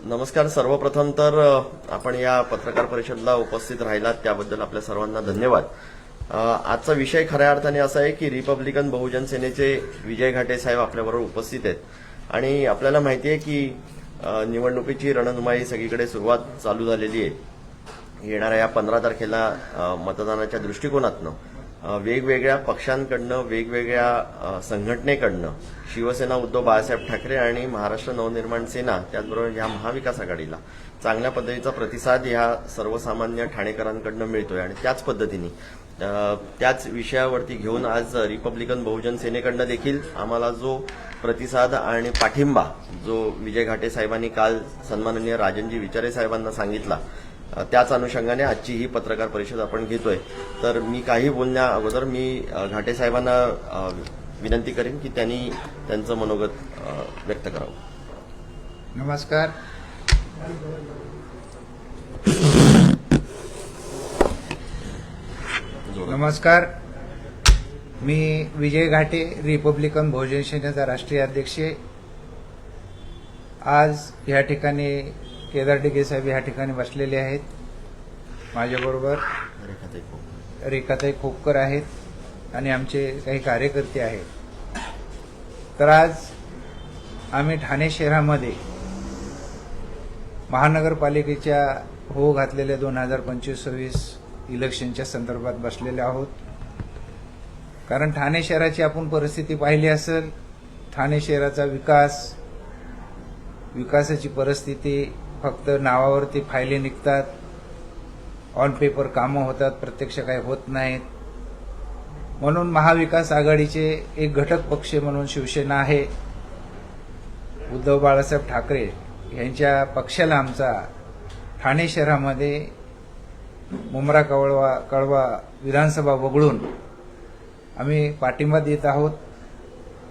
नमस्कार. सर्वप्रथम तर आपण या पत्रकार परिषदेला उपस्थित राहिलात त्याबद्दल आपल्या सर्वांना धन्यवाद. आजचा विषय खऱ्या अर्थाने असा आहे की रिपब्लिकन बहुजन सेनेचे विजय घाटे साहेब आपल्याबरोबर उपस्थित आहेत आणि आपल्याला माहिती आहे की निवडणुकीची रणधुमाळी सगळीकडे सुरुवात चालू झालेली आहे. येणाऱ्या या 15 तारखेला मतदानाच्या दृष्टिकोनातनं वेगवेगळ्या पक्षांकडनं, वेगवेगळ्या संघटनेकडनं शिवसेना, उद्धव बाळासाहेब ठाकरे आणि महाराष्ट्र नवनिर्माण सेना, त्याचबरोबर ह्या महाविकास आघाडीला चांगल्या पद्धतीचा प्रतिसाद ह्या सर्वसामान्य ठाणेकरांकडनं मिळतोय आणि त्याच पद्धतीने त्याच विषयावरती घेऊन आज रिपब्लिकन बहुजन सेनेकडनं देखील आम्हाला जो प्रतिसाद आणि पाठिंबा जो विजय घाटे साहेबांनी काल सन्माननीय राजनजी विचारे साहेबांना सांगितला, त्याच अनुषंगाने आजची ही पत्रकार परिषद आपण घेतोय. तर मी काही बोलण्या अगोदर मी घाटे साहेबांना विनंती करेन की त्यांनी त्यांचं मनोगत व्यक्त करावं. नमस्कार. नमस्कार. मी विजय घाटे, रिपब्लिकन बहुजन सेनेचा राष्ट्रीय अध्यक्ष. आज या ठिकाणी केदार डिगे साहेब या ठिकाणी बसलेले आहेत. माझ्याबरोबर रेखाताई खोपकर आहेत आणि आमचे काही कार्यकर्ते आहेत. तर आज आम्ही ठाणे शहरामध्ये महानगरपालिकेच्या हो घातलेल्या 2025-26 इलेक्शनच्या संदर्भात बसलेले आहोत. कारण ठाणे शहराची आपण परिस्थिती पाहिली असेल. ठाणे शहराचा विकासाची परिस्थिती फक्त नावावरती फायली निघतात, ऑन पेपर कामं होतात, प्रत्यक्ष काही होत नाहीत. म्हणून महाविकास आघाडीचे एक घटक पक्ष म्हणून शिवसेना आहे. उद्धव बाळासाहेब ठाकरे यांच्या पक्षाला आमचा ठाणे शहरामध्ये मुंब्रा कळवा विधानसभा वगळून आम्ही पाठिंबा देत आहोत.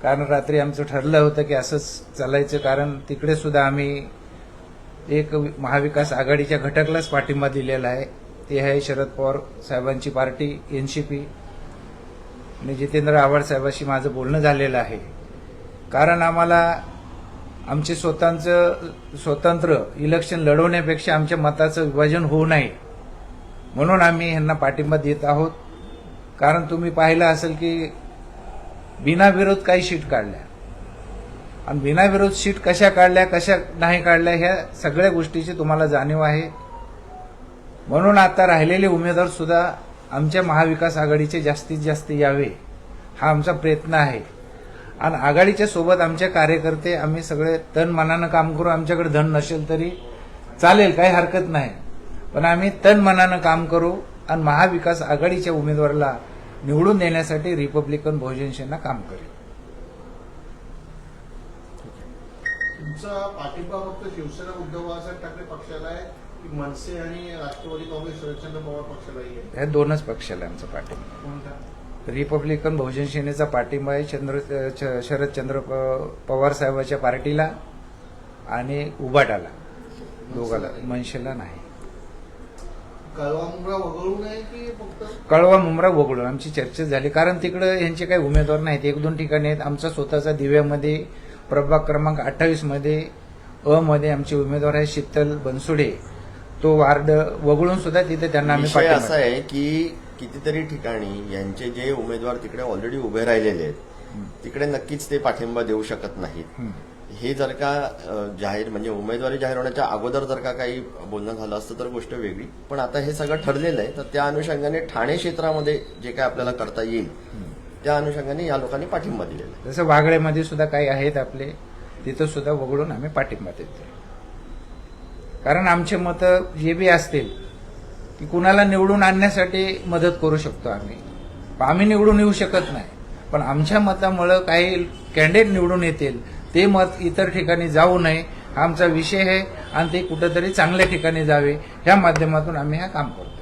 कारण रात्री आमचं ठरलं होतं की असंच चालायचं, कारण तिकडे सुद्धा आम्ही एक महाविकास आघाडीच्या घटकलाच पाठिंबा दिलेला आहे. ते आहे शरद पवार साहेबांची पार्टी एनसीपी. आणि जितेंद्र आव्हाड साहेबांशी माझं बोलणं झालेलं आहे. कारण आम्हाला आमचे स्वतंत्र इलेक्शन लढवण्यापेक्षा आमच्या मताचं विभाजन होऊ नये म्हणून आम्ही ह्यांना पाठिंबा देत आहोत. कारण तुम्ही पाहिलं असेल की बिनाविरोध काही सीट काढल्या आणि बिनाविरोध सीट कशा काढल्या, कशा नाही काढल्या, ह्या सगळ्या गोष्टीची तुम्हाला जाणीव आहे. म्हणून आता राहिलेले उमेदवार सुद्धा आमच्या महाविकास आघाडीचे जास्तीत जास्त यावे हा आमचा प्रयत्न आहे. आणि आघाडीच्या सोबत आमचे कार्यकर्ते आम्ही सगळे तन मनानं काम करू. आमच्याकडे धन नसेल तरी चालेल, काही हरकत नाही, पण आम्ही तन मनानं काम करू आणि महाविकास आघाडीच्या उमेदवाराला निवडून देण्यासाठी रिपब्लिकन बहुजन सेना काम करेल. तुमचा पाठिंबा फक्त शिवसेना उद्धव बाळासाहेब ठाकरे पक्षाला आहे की मनसे आणि राष्ट्रवादी काँग्रेस शरदचंद्र पवार पक्षालाही आहे? ह्या दोनच पक्षाला आमचा पाठिंबा. कोणता? रिपब्लिकन बहुजन सेनेचा पाठिंबा आहे शरदचंद्र पवार साहेबांच्या पार्टीला आणि उबाटाला, दोघाला, मनसेला नाही. कळवा मुंब्रा वगळून आहे की फक्त कळवा मुंब्रा वगळून आमची चर्चा झाली. कारण तिकडे यांचे काही उमेदवार नाहीत, 1-2 ठिकाणी आहेत. आमचा स्वतःचा दिव्यामध्ये प्रभाग क्रमांक 28 मध्ये अ मध्ये आमचे उमेदवार आहे शीतल बनसोडे. तो वार्ड वगळून सुद्धा तिथे त्यांना आम्ही विषय असा आहे की कितीतरी ठिकाणी यांचे जे उमेदवार तिकडे ऑलरेडी उभे राहिलेले आहेत तिकडे नक्कीच ते पाठिंबा देऊ शकत नाहीत. हे जर का जाहीर म्हणजे उमेदवारी जाहीर होण्याच्या अगोदर जर का काही बोलणं झालं असतं तर गोष्ट वेगळी, पण आता हे सगळं ठरलेलं आहे. तर त्या अनुषंगाने ठाणे क्षेत्रामध्ये जे काय आपल्याला करता येईल त्या अनुषंगाने या लोकांनी पाठिंबा दिलेला आहे. जसं वागळेमध्ये सुद्धा काही आहेत आपले, तिथं सुद्धा वगळून आम्ही पाठिंबा देतो. कारण आमचे मतं जे बी असतील की कुणाला निवडून आणण्यासाठी मदत करू शकतो आम्ही निवडून येऊ शकत नाही, पण आमच्या मतामुळे काही कॅन्डिडेट निवडून येतील, ते मत इतर ठिकाणी जाऊ नये हा आमचा विषय आहे आणि ते कुठेतरी चांगल्या ठिकाणी जावे ह्या माध्यमातून आम्ही हे काम करतो.